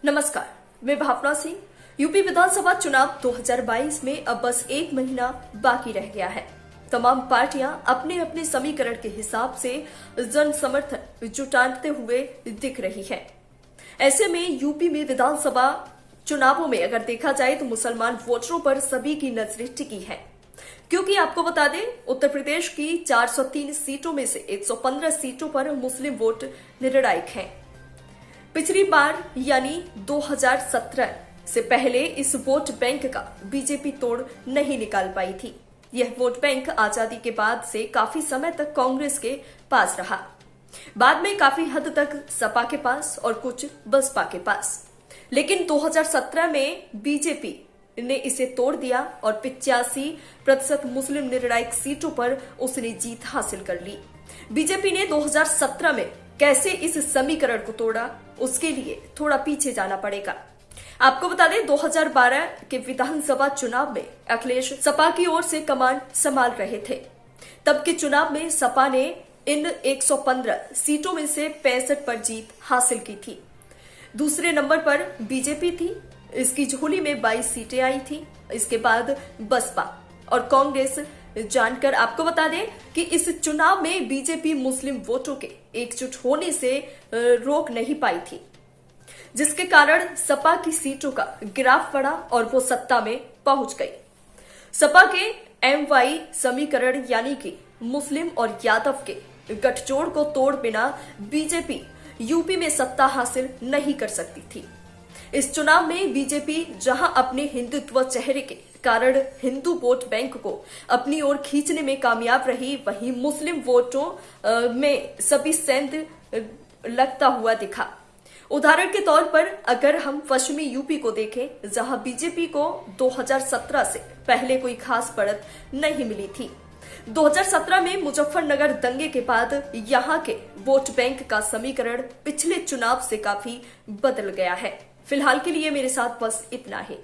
नमस्कार, मैं भावना सिंह। यूपी विधानसभा चुनाव 2022 में अब बस एक महीना बाकी रह गया है। तमाम पार्टियां अपने अपने समीकरण के हिसाब से जन समर्थन जुटाते हुए दिख रही हैं। ऐसे में यूपी में विधानसभा चुनावों में अगर देखा जाए तो मुसलमान वोटरों पर सभी की नजरें टिकी हैं, क्योंकि आपको बता दें उत्तर प्रदेश की 403 सीटों में से 115 सीटों पर मुस्लिम वोट निर्णायक हैं। पिछली बार यानी 2017 से पहले इस वोट बैंक का बीजेपी तोड़ नहीं निकाल पाई थी। यह वोट बैंक आजादी के बाद से काफी समय तक कांग्रेस के पास रहा, बाद में काफी हद तक सपा के पास और कुछ बसपा के पास। लेकिन 2017 में बीजेपी ने इसे तोड़ दिया और 85% मुस्लिम निर्णायक सीटों पर उसने जीत हासिल कर ली। बीजेपी ने 2017 में कैसे इस समीकरण को तोड़ा, उसके लिए थोड़ा पीछे जाना पड़ेगा। आपको बता दें 2012 के विधानसभा चुनाव में अखिलेश सपा की ओर से कमान संभाल रहे थे। तब के चुनाव में सपा ने इन 115 सीटों में से 65 पर जीत हासिल की थी। दूसरे नंबर पर बीजेपी थी, इसकी झोली में 22 सीटें आई थी। इसके बाद बसपा और कांग्रेस। जानकर आपको बता दें कि इस चुनाव में बीजेपी मुस्लिम वोटों के एकजुट होने से रोक नहीं पाई थी, जिसके कारण सपा की सीटों का गिराव पड़ा और वो सत्ता में पहुंच गई। सपा के एमवाई समीकरण यानी कि मुस्लिम और यादव के गठजोड़ को तोड़ बिना बीजेपी यूपी में सत्ता हासिल नहीं कर सकती थी। इस चुनाव में बीजेपी जहां अपने हिंदुत्व चेहरे के कारण हिंदू वोट बैंक को अपनी ओर खींचने में कामयाब रही, वहीं मुस्लिम वोटों में सभी सेंध लगता हुआ दिखा। उदाहरण के तौर पर अगर हम पश्चिमी यूपी को देखें, जहां बीजेपी को 2017 से पहले कोई खास बढ़त नहीं मिली थी। 2017 में मुजफ्फरनगर दंगे के बाद यहां के वोट बैंक का समीकरण पिछले चुनाव से काफी बदल गया है। फिलहाल के लिए मेरे साथ बस इतना ही।